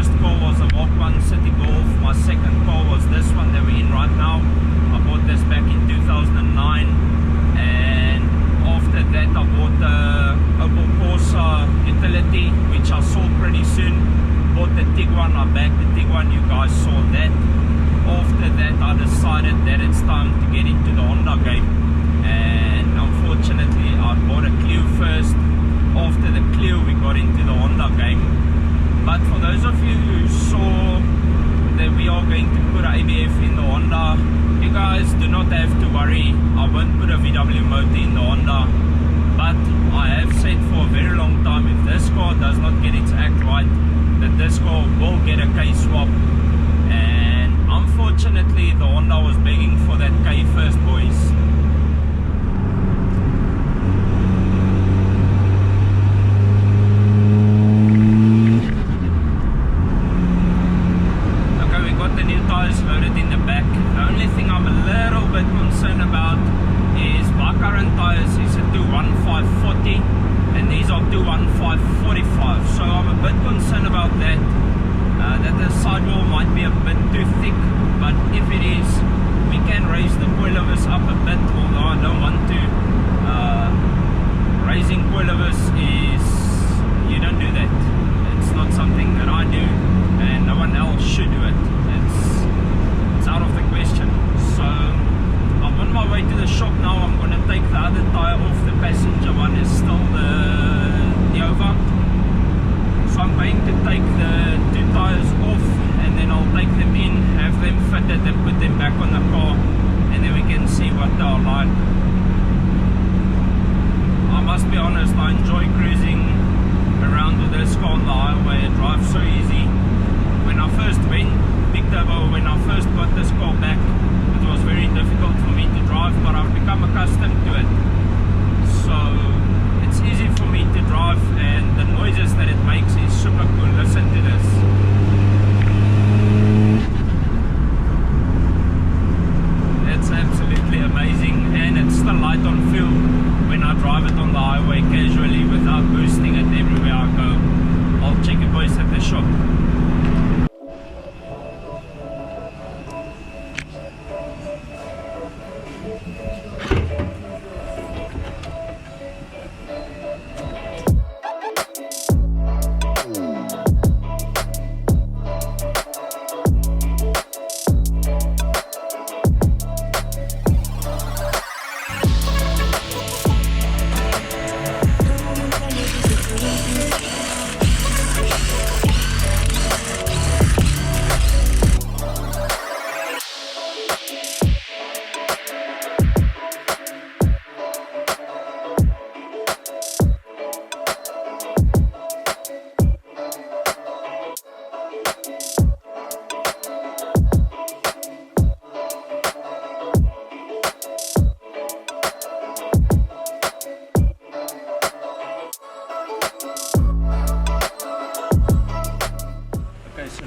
first car was a Volkswagen City Golf. My second car was this one that we're in right now. I bought this back in 2009, and after that I bought the Opel Corsa utility, which I sold pretty soon. Bought the Tiguan, I backed the Tiguan, you guys saw that. After that I decided that it's time to get into the Honda game, and unfortunately I bought a Clio first. After the Clio we got into the Honda game. But for those of you who saw that we are going to put an ABF in the Honda, you guys do not have to worry. I won't put a VW motor in the Honda, but I have said for a very long time, if this car does not get its act right, that this car will get a K swap. And unfortunately the Honda was begging for that K first, boys. Loaded in the back. The only thing I'm a little bit concerned about is my current tires is a 21540 and these are 21545, so I'm a bit concerned about that. That the sidewall might be a bit too thick, but if it is, we can raise the coilovers up a bit, although I don't want to. Raising coilovers is, you don't do that. It's not something that I do, and no one else should do it. It's out of the question. So I'm on my way to the shop now. I'm going to take the other tire off. The passenger one is still the over. So I'm going to take the two tires off, and then I'll take them in, have them fitted and put them back on the car, and then we can see what they are like. I must be honest, I enjoy cruising around with this car on the highway. It drives so easy. When I first when I first got this car back, it was very difficult for me to drive, but I've become accustomed to it. So it's easy for me to drive, and the noises that it makes is super cool. Listen to this. It's absolutely amazing, and it's still light on fuel when I drive it on the highway casually without boosting it everywhere I go. I'll check you boys at the shop.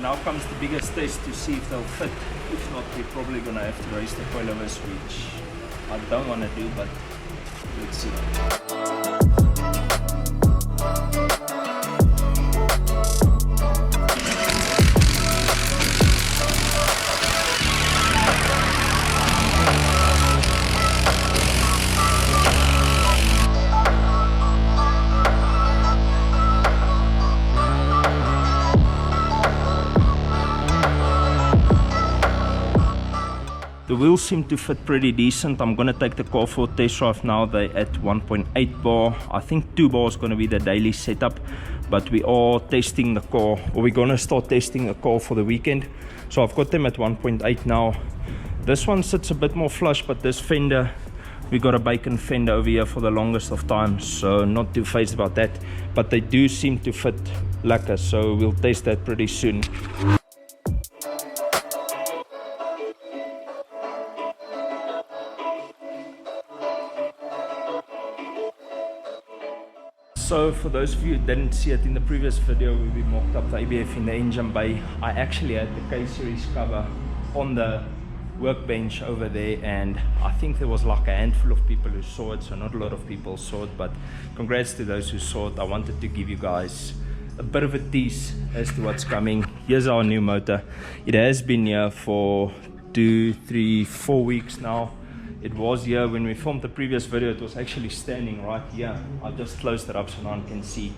Now comes the biggest test to see if they'll fit. If not, we're probably gonna have to raise the coilovers, which I don't want to do, but let's see. The wheels seem to fit pretty decent. I'm gonna take the car for a test drive now. They're at 1.8 bar. I think 2 bar is gonna be the daily setup, but we are testing the car, or we're gonna start testing the car for the weekend. So I've got them at 1.8 now. This one sits a bit more flush, but this fender, we got a bacon fender over here for the longest of time, so not too phased about that. But they do seem to fit lacquer, so we'll test that pretty soon. So for those of you who didn't see it in the previous video where we mocked up the ABF in the engine bay, I actually had the K-series cover on the workbench over there, and I think there was like a handful of people who saw it, so not a lot of people saw it, but congrats to those who saw it. I wanted to give you guys a bit of a tease as to what's coming. Here's our new motor. It has been here for 2, 3, 4 weeks now. It was here when we filmed the previous video. It was actually standing right here. I just closed it up so no one can see.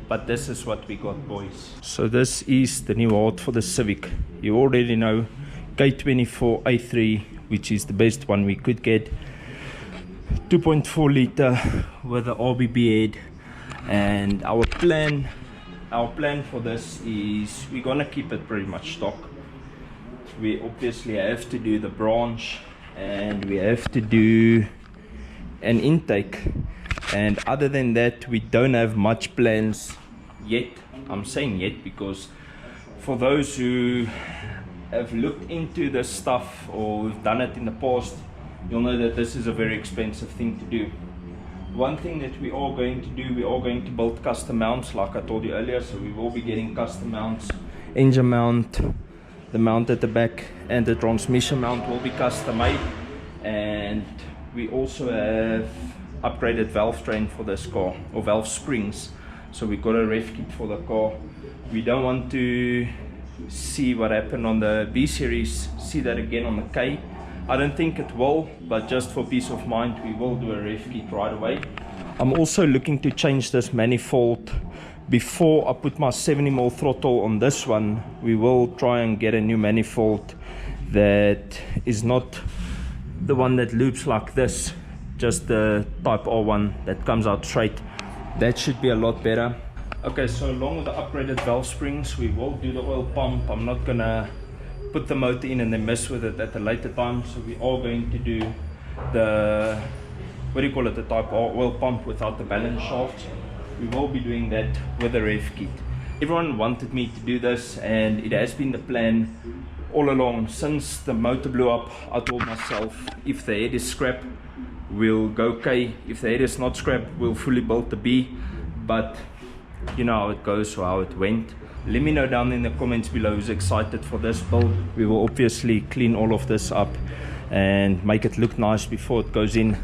But this is what we got, boys. So this is the new heart for the Civic. You already know, K24 A3, which is the best one we could get. 2.4 liter with the RBB head. And our plan for this is we're gonna keep it pretty much stock. We obviously have to do the branch and we have to do an intake, and other than that we don't have much plans yet. I'm saying yet because for those who have looked into this stuff or who've done it in the past, you'll know that this is a very expensive thing to do. One thing that we are going to do, we are going to build custom mounts like I told you earlier. So we will be getting custom mounts, engine mount, the mount at the back, and the transmission mount will be custom made. And we also have upgraded valve train for this car, or valve springs. So we got a ref kit for the car. We don't want to see what happened on the B series, see that again on the K. I don't think it will, but just for peace of mind, we will do a ref kit right away. I'm also looking to change this manifold. Before I put my 70mm throttle on this one, we will try and get a new manifold that is not the one that loops like this, just the type R1 that comes out straight. That should be a lot better. Okay, so along with the upgraded valve springs, we will do the oil pump. I'm not gonna put the motor in and then mess with it at a later time. So we are going to do the, what do you call it, the type R oil pump without the balance shaft. We will be doing that with a ref kit. Everyone wanted me to do this, and it has been the plan all along. Since the motor blew up, I told myself, if the head is scrap, we'll go K. If the head is not scrap, we'll fully build the B. But you know how it goes or how it went. Let me know down in the comments below who's excited for this build. We will obviously clean all of this up and make it look nice before it goes in.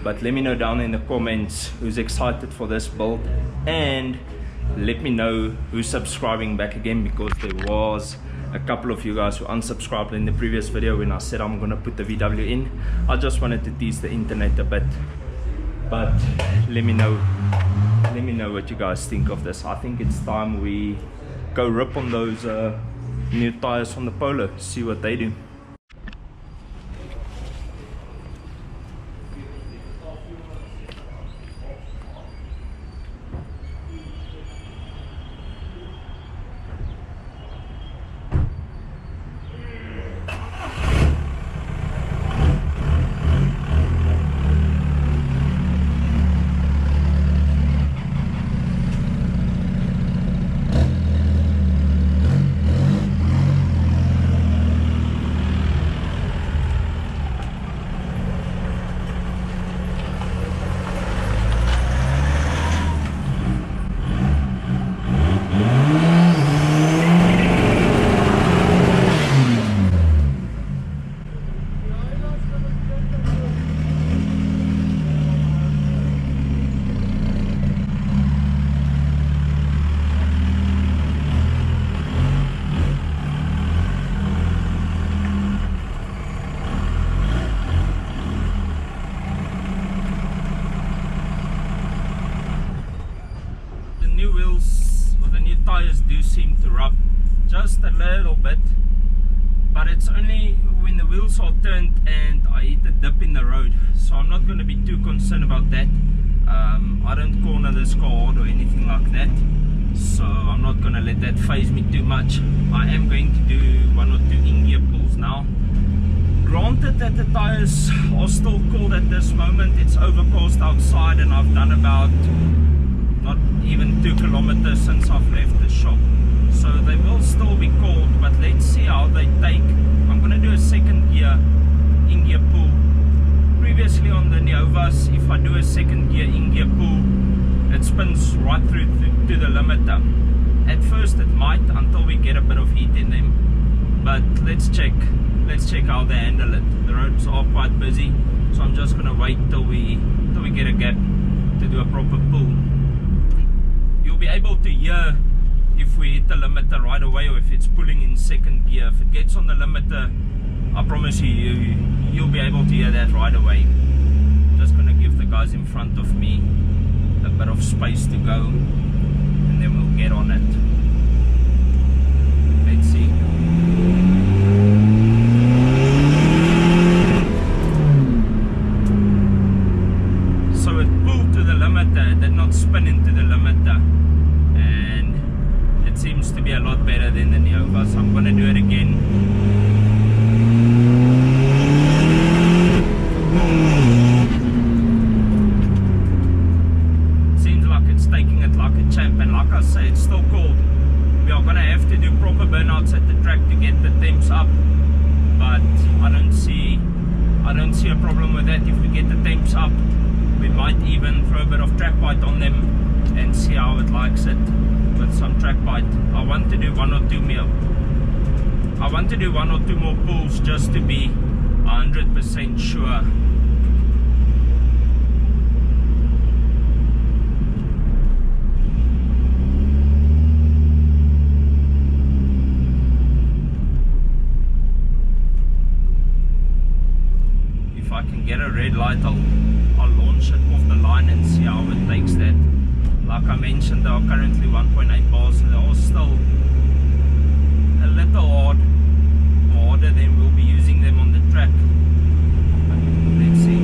But let me know down in the comments who's excited for this build, and let me know who's subscribing back again, because there was a couple of you guys who unsubscribed in the previous video when I said I'm gonna put the VW in. I just wanted to tease the internet a bit, but let me know what you guys think of this. I think it's time we go rip on those new tires on the Polo, see what they do. Tires do seem to rub just a little bit, but it's only when the wheels are turned and I hit a dip in the road, so I'm not going to be too concerned about that. I don't corner this car hard or anything like that, so I'm not going to let that phase me too much. I am going to do 1 or 2 in-gear pulls now. Granted that the tires are still cold at this moment, it's overcast outside and I've done about not even 2 kilometers since I've left the shop, so they will still be cold, but let's see how they take. I'm going to do a second gear in-gear pull. Previously on the Neovas, if I do a second gear in-gear pull, it spins right through to the limiter. At first it might, until we get a bit of heat in them, but let's check how they handle it. The roads are quite busy, so I'm just going to wait till we get a gap to do a proper pull. You'll be able to hear if we hit the limiter right away or if it's pulling in second gear. If it gets on the limiter, I promise you'll be able to hear that right away. Just gonna give the guys in front of me a bit of space to go, and then we'll get on it. Let's see. So it pulled to the limiter, it did not spin into the limiter, and it seems to be a lot better than the Nova, so I'm gonna do it again. Taking it like a champ, and like I say, it's still cold. We are gonna have to do proper burnouts at the track to get the temps up, but I don't see a problem with that. If we get the temps up, we might even throw a bit of track bite on them and see how it likes it with some track bite. I want to do one or two more pulls just to be 100% sure. If I can get a red light, I'll launch it off the line and see how it takes that. Like I mentioned, they are currently 1.8 bars, so they are still a little harder than we'll be using them on the track. Let's see.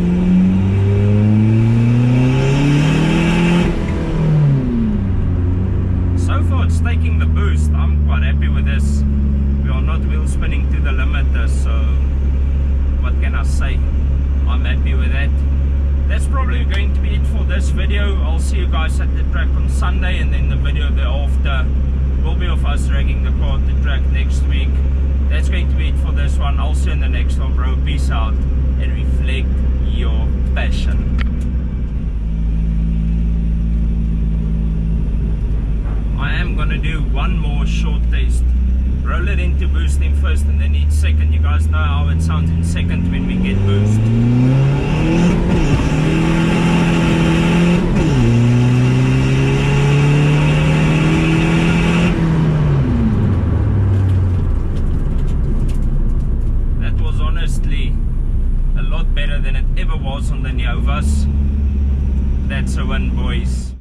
So far it's taking the boost. I'm quite happy with this. We are not wheel spinning to the limiter, so what can I say? I'm happy with that. That's probably going to be it for this video. I'll see you guys at the track on Sunday, and then the video thereafter will be of us dragging the car at the track next week. That's going to be it for this one. I'll see you in the next one, bro. Peace out and reflect your passion. I am gonna do one more short test. Roll it into boosting first and then hit second. You guys know how it sounds in second.